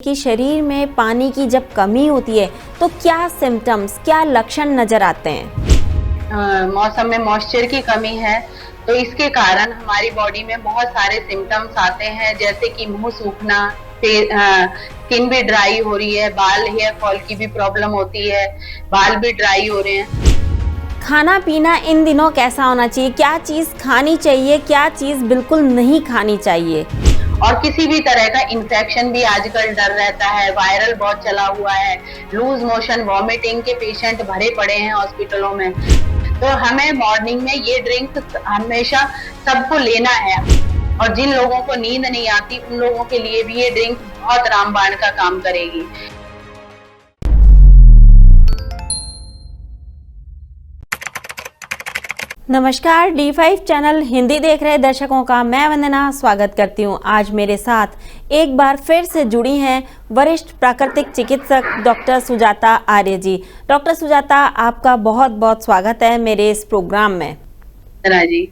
कि शरीर में पानी की जब कमी होती है तो क्या सिम्टम्स, क्या लक्षण नजर आते हैं? मौसम में मॉइस्चर की कमी है तो इसके कारण हमारी बॉडी में बहुत सारे सिम्टम्स आते हैं, जैसे कि मुंह सूखना, स्किन भी ड्राई हो रही है, बाल हेयर फॉल की भी प्रॉब्लम होती है, बाल भी ड्राई हो रहे हैं। खाना पीना इन दिनों कैसा होना चाहिए? क्या चीज़ खानी चाहिए, क्या चीज़ बिल्कुल नहीं खानी चाहिए? और किसी भी तरह का इन्फेक्शन भी आजकल डर रहता है, वायरल बहुत चला हुआ है, लूज मोशन, वॉमिटिंग के पेशेंट भरे पड़े हैं हॉस्पिटलों में। तो हमें मॉर्निंग में ये ड्रिंक हमेशा सबको लेना है, और जिन लोगों को नींद नहीं आती उन लोगों के लिए भी ये ड्रिंक बहुत रामबाण का काम करेगी। नमस्कार, D5 चैनल हिंदी देख रहे दर्शकों का मैं वंदना स्वागत करती हूं। आज मेरे साथ एक बार फिर से जुड़ी हैं वरिष्ठ प्राकृतिक चिकित्सक डॉक्टर सुजाता आर्य जी। डॉक्टर सुजाता, आपका बहुत बहुत स्वागत है मेरे इस प्रोग्राम में। जी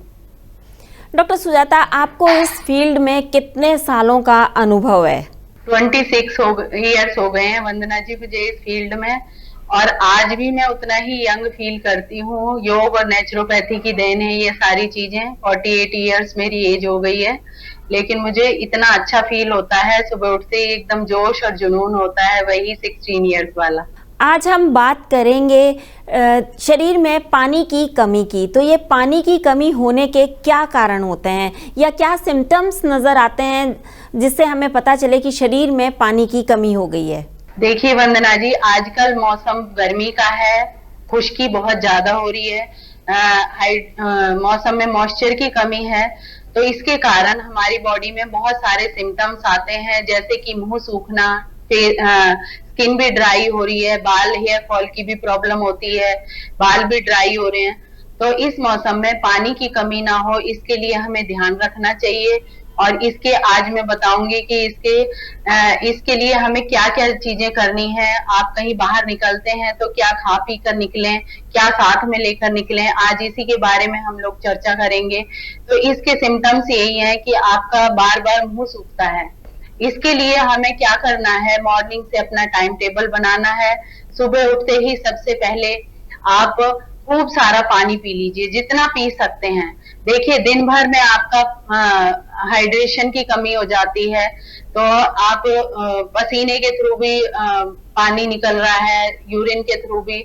डॉक्टर सुजाता, आपको इस फील्ड में कितने सालों का अनुभव है? 26 ईयर्स हो गए हैं वंदना जी मुझे इस फील्ड में, और आज भी मैं उतना ही यंग फील करती हूँ। योग और नेचुरोपैथी की देन है ये सारी चीजें। 48 ईयर्स मेरी एज हो गई है, लेकिन मुझे इतना अच्छा फील होता है, सुबह उठते ही एकदम जोश और जुनून होता है, वही 16 ईयर्स वाला। आज हम बात करेंगे शरीर में पानी की कमी की। तो ये पानी की कमी होने के क्या कारण होते हैं, या क्या सिम्टम्स नजर आते हैं जिससे हमें पता चले कि शरीर में पानी की कमी हो गई है? देखिए वंदना जी, आजकल मौसम गर्मी का है, खुश्की बहुत ज्यादा हो रही है, मौसम में मॉइस्चर की कमी है, तो इसके कारण हमारी बॉडी में बहुत सारे सिम्टम्स आते हैं, जैसे कि मुंह सूखना, स्किन भी ड्राई हो रही है, बाल हेयर फॉल की भी प्रॉब्लम होती है, बाल भी ड्राई हो रहे हैं। तो इस मौसम में पानी की कमी ना हो, इसके लिए हमें ध्यान रखना चाहिए। और इसके आज मैं बताऊंगी कि इसके लिए हमें क्या क्या चीजें करनी है। आप कहीं बाहर निकलते हैं तो क्या खा पी कर निकलें, क्या साथ में लेकर निकलें, आज इसी के बारे में हम लोग चर्चा करेंगे। तो इसके सिम्टम्स यही है कि आपका बार बार मुंह सूखता है। इसके लिए हमें क्या करना है, मॉर्निंग से अपना टाइम टेबल बनाना है। सुबह उठते ही सबसे पहले आप खूब सारा पानी पी लीजिए, जितना पी सकते हैं। देखिए दिन भर में आपका हाइड्रेशन की कमी हो जाती है, तो आप पसीने के थ्रू भी पानी निकल रहा है, यूरिन के थ्रू भी।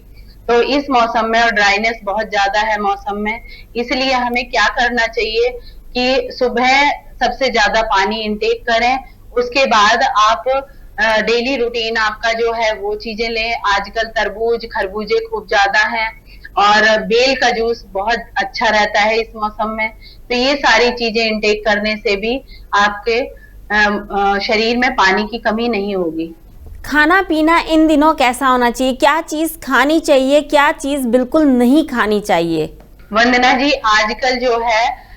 तो इस मौसम में, और ड्राइनेस बहुत ज्यादा है मौसम में, इसलिए हमें क्या करना चाहिए कि सुबह सबसे ज्यादा पानी इंटेक करें। उसके बाद आप डेली रूटीन आपका जो है वो चीजें लें। आजकल तरबूज, खरबूजे खूब ज्यादा हैं, और बेल का जूस बहुत अच्छा रहता है इस मौसम में। तो ये सारी चीजें इंटेक करने से भी आपके शरीर में पानी की कमी नहीं होगी। खाना पीना इन दिनों कैसा होना चाहिए? क्या चीज खानी चाहिए, क्या चीज बिल्कुल नहीं खानी चाहिए? वंदना जी, आजकल जो है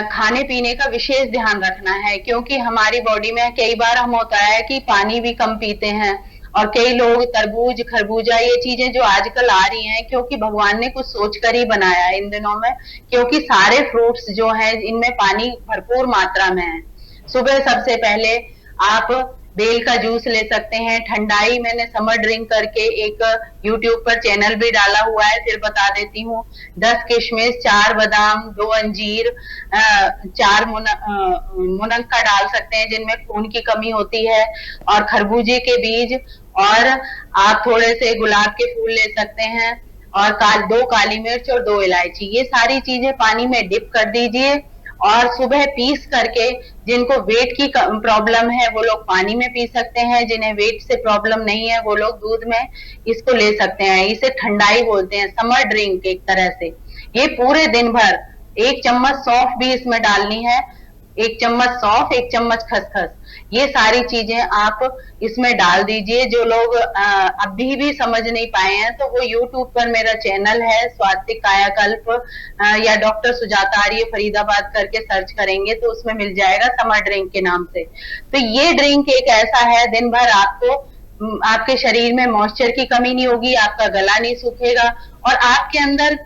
खाने पीने का विशेष ध्यान रखना है, क्योंकि हमारी बॉडी में कई बार हम होता है कि पानी भी कम पीते हैं, और कई लोग तरबूज, खरबूजा, ये चीजें जो आजकल आ रही हैं, क्योंकि भगवान ने कुछ सोचकर ही बनाया है इन दिनों में, क्योंकि सारे फ्रूट्स जो हैं इनमें पानी भरपूर मात्रा में है। सुबह सबसे पहले आप बेल का जूस ले सकते हैं। ठंडाई मैंने समर ड्रिंक करके एक यूट्यूब पर चैनल भी डाला हुआ है, फिर बता देती हूँ। 10 किशमिश, 4 बादाम, 2 अंजीर, 4 मुनक्का डाल सकते हैं जिनमें खून की कमी होती है, और खरबूजे के बीज, और आप थोड़े से गुलाब के फूल ले सकते हैं, और 2 काली मिर्च और 2 इलायची। ये सारी चीजें पानी में डिप कर दीजिए, और सुबह पीस करके, जिनको वेट की प्रॉब्लम है वो लोग पानी में पी सकते हैं, जिन्हें वेट से प्रॉब्लम नहीं है वो लोग दूध में इसको ले सकते हैं। इसे ठंडाई बोलते हैं, समर ड्रिंक एक तरह से। ये पूरे दिन भर 1 चम्मच सौंफ भी इसमें डालनी है, 1 चम्मच सौंफ, 1 चम्मच खसखस, ये सारी चीजें आप इसमें डाल दीजिए। जो लोग अभी भी समझ नहीं पाए हैं तो वो यूट्यूब पर मेरा चैनल है स्वात्विक कायाकल्प, या डॉक्टर सुजाता आर्य फरीदाबाद करके सर्च करेंगे तो उसमें मिल जाएगा, समर ड्रिंक के नाम से। तो ये ड्रिंक एक ऐसा है, दिन भर आपको आपके शरीर में मॉइस्चर की कमी नहीं होगी, आपका गला नहीं सूखेगा, और आपके अंदर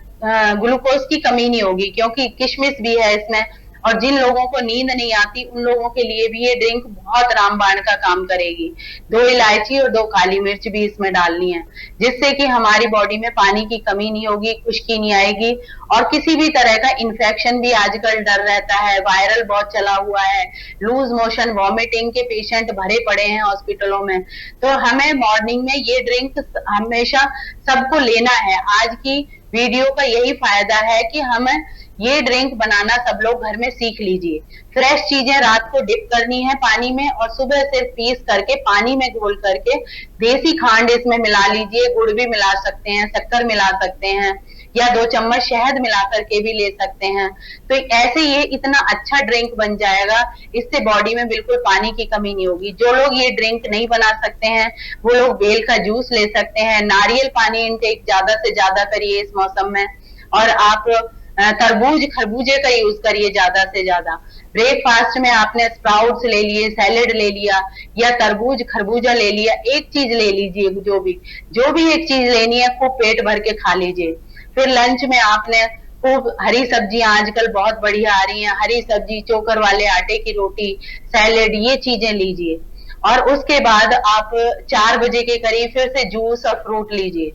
ग्लूकोज की कमी नहीं होगी, क्योंकि किशमिश भी है इसमें, और जिन लोगों को नींद नहीं आती उन लोगों के लिए भी ये ड्रिंक बहुत रामबाण का काम करेगी। 2 इलायची और 2 काली मिर्च भी इसमें डालनी है, जिससे कि हमारी बॉडी में पानी की कमी नहीं होगी, खुश्की नहीं आएगी और किसी भी तरह का इन्फेक्शन भी आजकल डर रहता है, वायरल बहुत चला हुआ है, लूज मोशन वॉमिटिंग के पेशेंट भरे पड़े हैं हॉस्पिटलों में। तो हमें मॉर्निंग में ये ड्रिंक हमेशा सबको लेना है। आज की वीडियो का यही फायदा है कि हमें ये ड्रिंक बनाना सब लोग घर में सीख लीजिए। फ्रेश चीजें रात को डिप करनी है पानी में और सुबह सिर्फ पीस करके पानी में घोल करके देसी खांड इसमें मिला लीजिए, गुड़ भी मिला सकते हैं, शक्कर मिला सकते हैं या 2 चम्मच शहद मिला करके भी ले सकते हैं। तो ऐसे ये इतना अच्छा ड्रिंक बन जाएगा, इससे बॉडी में बिल्कुल पानी की कमी नहीं होगी। जो लोग ये ड्रिंक नहीं बना सकते हैं वो लोग बेल का जूस ले सकते हैं, नारियल पानी इनटेक ज्यादा से ज्यादा करिए इस मौसम में, और आप तरबूज खरबूजे का यूज करिए ज्यादा से ज्यादा। ब्रेकफास्ट में आपने स्प्राउट्स ले लिए, सैलेड ले लिया या तरबूज खरबूजा ले लिया, एक चीज ले लीजिए, जो भी एक चीज लेनी है खूब पेट भर के खा लीजिए। फिर लंच में आपने खूब हरी सब्जियां आजकल बहुत बढ़िया आ रही हैं, हरी सब्जी, चोकर वाले आटे की रोटी, सैलेड, ये चीजें लीजिए। और उसके बाद आप 4 बजे के करीब फिर से जूस और फ्रूट लीजिए,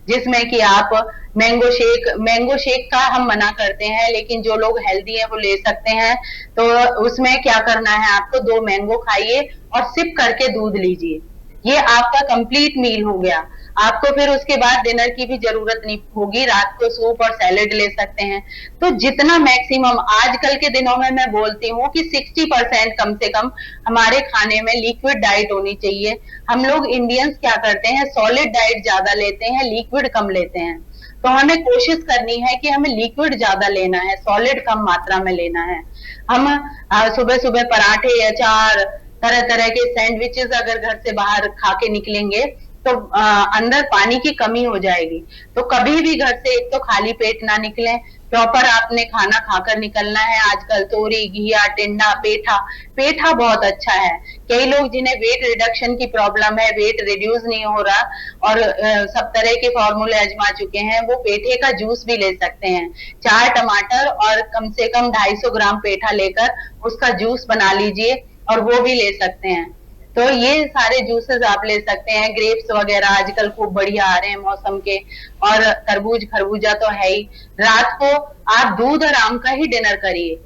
जिसमें कि आप मैंगो शेक का हम मना करते हैं, लेकिन जो लोग हेल्दी हैं वो ले सकते हैं। तो उसमें क्या करना है, आपको 2 मैंगो खाइए और सिप करके दूध लीजिए। ये आपका कंप्लीट मील हो गया। आपको फिर उसके बाद डिनर की भी जरूरत नहीं होगी, रात को सूप और सैलेड ले सकते हैं। तो जितना मैक्सिमम आजकल के दिनों में मैं बोलती हूँ कि 60% कम से कम हमारे खाने में लिक्विड डाइट होनी चाहिए। हम लोग इंडियंस क्या करते हैं, सॉलिड डाइट ज्यादा लेते हैं, लिक्विड कम लेते हैं। तो हमें कोशिश करनी है कि हमें लिक्विड ज्यादा लेना है, सॉलिड कम मात्रा में लेना है। हम सुबह सुबह पराठे, अचार, तरह तरह के सैंडविचेस अगर घर से बाहर खा के निकलेंगे तो अंदर पानी की कमी हो जाएगी। तो कभी भी घर से एक तो खाली पेट ना निकले, प्रॉपर आपने खाना खाकर निकलना है। आजकल तोरी, घिया, टिंडा, पेठा बहुत अच्छा है। कई लोग जिन्हें वेट रिडक्शन की प्रॉब्लम है, वेट रिड्यूस नहीं हो रहा और सब तरह के फॉर्मूले आजमा चुके हैं, वो पेठे का जूस भी ले सकते हैं। 4 टमाटर और कम से कम 250 ग्राम पेठा लेकर उसका जूस बना लीजिए और वो भी ले सकते हैं। तो ये सारे जूसेस आप ले सकते हैं। ग्रेप्स वगैरह आजकल खूब बढ़िया आ रहे हैं मौसम के, और तरबूज खरबूजा तो है ही। रात को आप दूध और आम का ही डिनर करिए।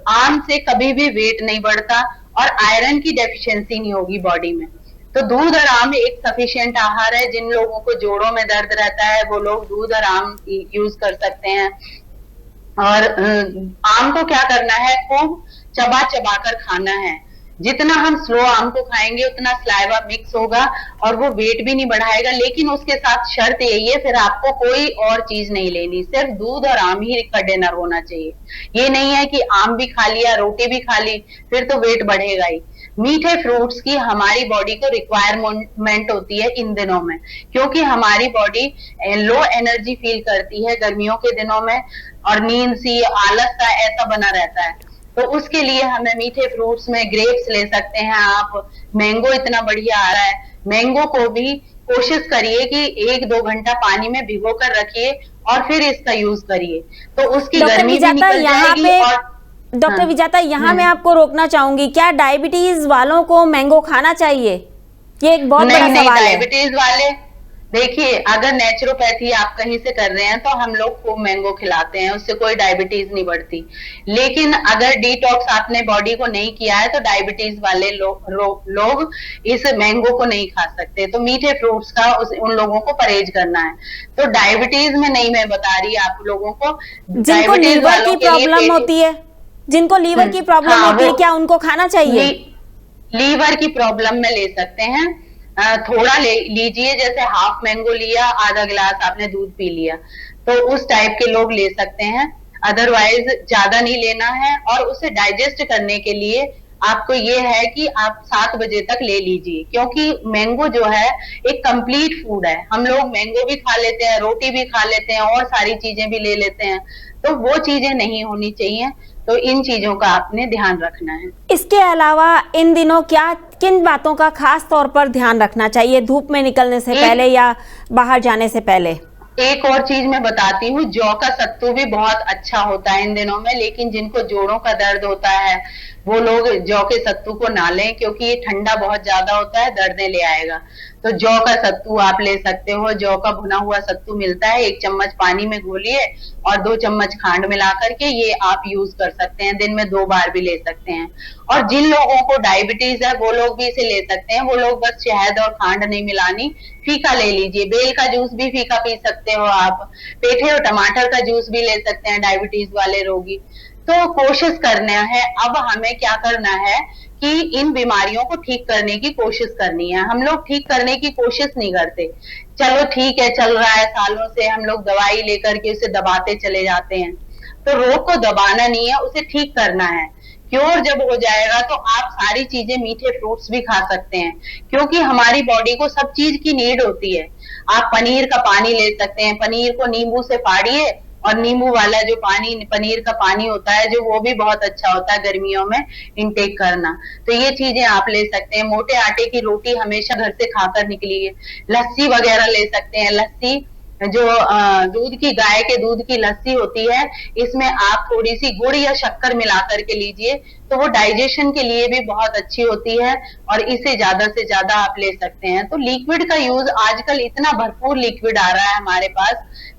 आम से कभी भी वेट नहीं बढ़ता और आयरन की डेफिशिएंसी नहीं होगी बॉडी में। तो दूध और आम एक सफिशिएंट आहार है। जिन लोगों को जोड़ों में दर्द रहता है वो लोग दूध और आम यूज कर सकते हैं। और आम को क्या करना है, खूब चबा चबा कर खाना है। जितना हम स्लो आम को खाएंगे उतना स्लाइवा मिक्स होगा और वो वेट भी नहीं बढ़ाएगा। लेकिन उसके साथ शर्त यही है, फिर आपको कोई और चीज नहीं लेनी, सिर्फ दूध और आम ही का डिनर होना चाहिए। ये नहीं है कि आम भी खा लिया, रोटी भी खा ली, फिर तो वेट बढ़ेगा ही। मीठे फ्रूट्स की हमारी बॉडी को रिक्वायरमेंट होती है इन दिनों में, क्योंकि हमारी बॉडी लो एनर्जी फील करती है गर्मियों के दिनों में और नींद सी, आलस सा ऐसा बना रहता है। तो उसके लिए हमें मीठे फ्रूट्स में ग्रेप्स ले सकते हैं आप। मैंगो इतना बढ़िया आ रहा है, मैंगो को भी कोशिश करिए कि 1-2 घंटा पानी में भिगो कर रखिए और फिर इसका यूज करिए, तो उसकी गर्मी भी निकल जाएगी। और डॉक्टर विजाता, यहाँ मैं आपको रोकना चाहूंगी, क्या डायबिटीज वालों को मैंगो खाना चाहिए? ये एक बहुत बड़ा सवाल है। डायबिटीज वाले, देखिए, अगर नेचुरोपैथी आप कहीं से कर रहे हैं तो हम लोग खूब मैंगो खिलाते हैं, उससे कोई डायबिटीज नहीं बढ़ती। लेकिन अगर डिटॉक्स आपने बॉडी को नहीं किया है तो डायबिटीज वाले लोग इस मैंगो को नहीं खा सकते। तो मीठे फ्रूट्स का उन लोगों को परहेज करना है। तो डायबिटीज में नहीं, मैं बता रही आप लोगों को, जिनको लीवर की प्रॉब्लम होती है, जिनको लीवर की प्रॉब्लम होती है, क्या उनको खाना चाहिए? लीवर की प्रॉब्लम में ले सकते हैं, थोड़ा लीजिए, जैसे हाफ मैंगो लिया, आधा गिलास आपने दूध पी लिया, तो उस टाइप के लोग ले सकते हैं। अदरवाइज ज्यादा नहीं लेना है। और उसे डाइजेस्ट करने के लिए आपको ये है कि आप 7 बजे तक ले लीजिए, क्योंकि मैंगो जो है एक कंप्लीट फूड है। हम लोग मैंगो भी खा लेते हैं, रोटी भी खा लेते हैं और सारी चीजें भी ले लेते हैं, तो वो चीजें नहीं होनी चाहिए। तो इन चीजों का आपने ध्यान रखना है। इसके अलावा इन दिनों किन बातों का खास तौर पर ध्यान रखना चाहिए, धूप में निकलने से पहले या बाहर जाने से पहले? एक और चीज मैं बताती हूँ, जौ का सत्तू भी बहुत अच्छा होता है इन दिनों में, लेकिन जिनको जोड़ों का दर्द होता है वो लोग जौ के सत्तू को ना लें, क्योंकि ये ठंडा बहुत ज्यादा होता है, दर्दें ले आएगा। तो जौ का सत्तू आप ले सकते हो। जौ का भुना हुआ सत्तू मिलता है, 1 चम्मच पानी में घोलिए और 2 चम्मच खांड मिला करके ये आप यूज कर सकते हैं। दिन में 2 बार भी ले सकते हैं। और जिन लोगों को डायबिटीज है वो लोग भी इसे ले सकते हैं। वो लोग बस शहद और खांड नहीं मिलानी, फीका ले लीजिए। बेल का जूस भी फीका पी सकते हो आप। पेठे और टमाटर का जूस भी ले सकते हैं डायबिटीज वाले रोगी। तो कोशिश करना है, अब हमें क्या करना है कि इन बीमारियों को ठीक करने की कोशिश करनी है। हम लोग ठीक करने की कोशिश नहीं करते। चलो ठीक है, चल रहा है, सालों से हम लोग दवाई लेकर के उसे दबाते चले जाते हैं। तो रोग को दबाना नहीं है, उसे ठीक करना है। क्योर जब हो जाएगा तो आप सारी चीजें, मीठे फ्रूट्स भी खा सकते हैं, क्योंकि हमारी बॉडी को सब चीज की नीड होती है। आप पनीर का पानी ले सकते हैं। पनीर को नींबू से फाड़िए और नींबू वाला जो पानी, पनीर का पानी होता है जो, वो भी बहुत अच्छा होता है गर्मियों में इनटेक करना। तो ये चीजें आप ले सकते हैं। मोटे आटे की रोटी हमेशा घर से खाकर निकलिए। लस्सी वगैरह ले सकते हैं। लस्सी जो दूध की, गाय के दूध की लस्सी होती है, इसमें आप थोड़ी सी गुड़ या शक्कर मिला करके लीजिए, तो वो डाइजेशन के लिए भी बहुत अच्छी होती है और इसे ज्यादा से ज्यादा आप ले सकते हैं। तो लिक्विड का यूज आजकल इतना भरपूर लिक्विड आ रहा है हमारे पास,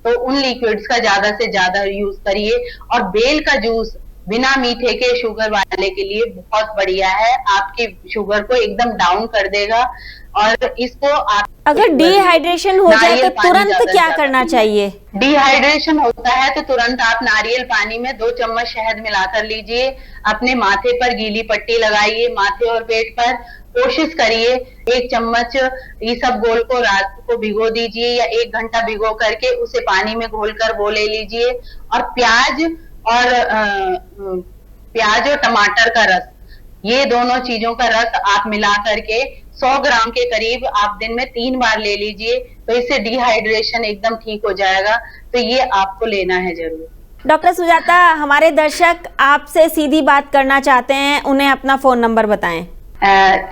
तो उन लिक्विड्स का ज्यादा से ज्यादा यूज करिए। और बेल का जूस बिना मीठे के शुगर वाले के लिए बहुत बढ़िया है, आपकी शुगर को एकदम डाउन कर देगा। और इसको आप, अगर डिहाइड्रेशन हो जाए तो तुरंत क्या करना चाहिए? डिहाइड्रेशन होता है तो तुरंत आप नारियल पानी में 2 चम्मच शहद मिलाकर लीजिए। अपने माथे पर गीली पट्टी लगाइए, माथे और पेट पर। कोशिश करिए 1 चम्मच इसबगोल को रात को भिगो दीजिए या 1 घंटा भिगो करके उसे पानी में घोलकर वो ले लीजिए। और प्याज और टमाटर का रस, ये दोनों चीजों का रस आप मिला करके 100 ग्राम के करीब आप दिन में 3 बार ले लीजिए, तो इससे डिहाइड्रेशन एकदम ठीक हो जाएगा। तो ये आपको लेना है जरूर। डॉक्टर सुजाता, हमारे दर्शक आपसे सीधी बात करना चाहते हैं, उन्हें अपना फोन नंबर बताएं।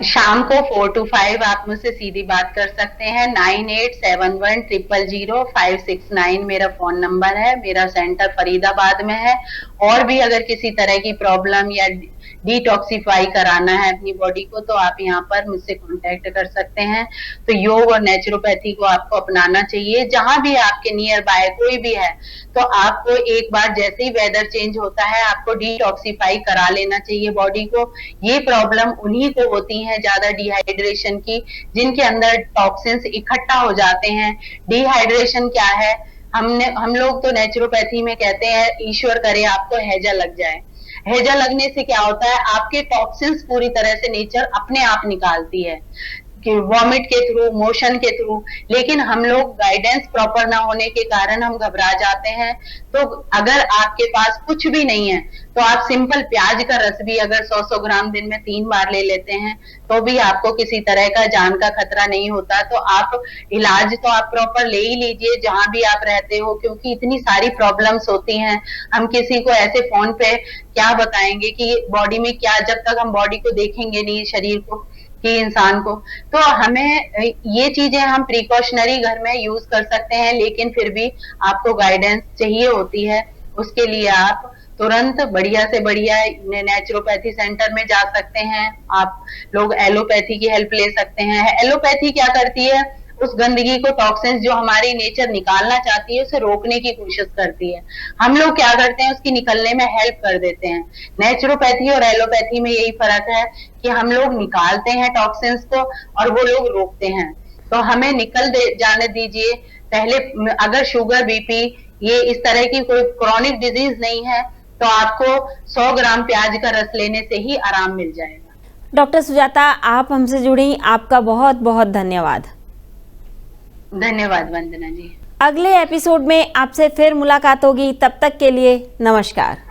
शाम को 4 to 5 आप मुझसे सीधी बात कर सकते हैं। 9871000569 मेरा फोन नंबर है। मेरा सेंटर फरीदाबाद में है। और भी अगर किसी तरह की प्रॉब्लम या डिटॉक्सिफाई कराना है अपनी बॉडी को, तो आप यहाँ पर मुझसे कांटेक्ट कर सकते हैं। तो योग और नेचुरोपैथी को आपको अपनाना चाहिए। जहां भी आपके नियर बाय कोई भी है, तो आपको एक बार जैसे ही वेदर चेंज होता है, आपको डिटॉक्सिफाई करा लेना चाहिए बॉडी को। ये प्रॉब्लम उन्हीं को होती है ज्यादा डिहाइड्रेशन की, जिनके अंदर टॉक्सिन्स इकट्ठा हो जाते हैं। डिहाइड्रेशन क्या है, हम लोग तो नेचुरोपैथी में कहते हैं, ईश्वर करे आपको हैजा लग जाए। हैजा लगने से क्या होता है, आपके टॉक्सिन्स पूरी तरह से नेचर अपने आप निकालती है, कि वॉमिट के थ्रू, मोशन के थ्रू। लेकिन हम लोग गाइडेंस प्रॉपर ना होने के कारण हम घबरा जाते हैं। तो अगर आपके पास कुछ भी नहीं है, तो आप सिंपल प्याज का रस भी अगर 100-100 ग्राम दिन में 3 बार ले लेते हैं, तो भी आपको किसी तरह का जान का खतरा नहीं होता। तो आप इलाज तो आप प्रॉपर ले ही लीजिए जहां भी आप रहते हो, क्योंकि इतनी सारी प्रॉब्लम्स होती हैं। हम किसी को ऐसे फोन पे क्या बताएंगे कि बॉडी में क्या, जब तक हम बॉडी को देखेंगे नहीं, शरीर को, कि इंसान को। तो हमें ये चीजें हम प्रिकॉशनरी घर में यूज कर सकते हैं, लेकिन फिर भी आपको गाइडेंस चाहिए होती है। उसके लिए आप तुरंत बढ़िया से बढ़िया नेचुरोपैथी सेंटर में जा सकते हैं। आप लोग एलोपैथी की हेल्प ले सकते हैं। एलोपैथी क्या करती है, उस गंदगी को, टॉक्सिन्स जो हमारी नेचर निकालना चाहती है, उसे रोकने की कोशिश करती है। हम लोग क्या करते हैं, उसकी निकलने में हेल्प कर देते हैं। नेचुरोपैथी और एलोपैथी में यही फर्क है कि हम लोग निकालते हैं टॉक्सिन्स को और वो लोग रोकते हैं। तो हमें जाने दीजिए। पहले अगर शुगर, बीपी, ये इस तरह की कोई क्रॉनिक डिजीज नहीं है, तो आपको 100 ग्राम प्याज का रस लेने से ही आराम मिल जाएगा। डॉक्टर सुजाता, आप हमसे जुड़ी, आपका बहुत बहुत धन्यवाद। धन्यवाद वंदना जी। अगले एपिसोड में आपसे फिर मुलाकात होगी, तब तक के लिए नमस्कार।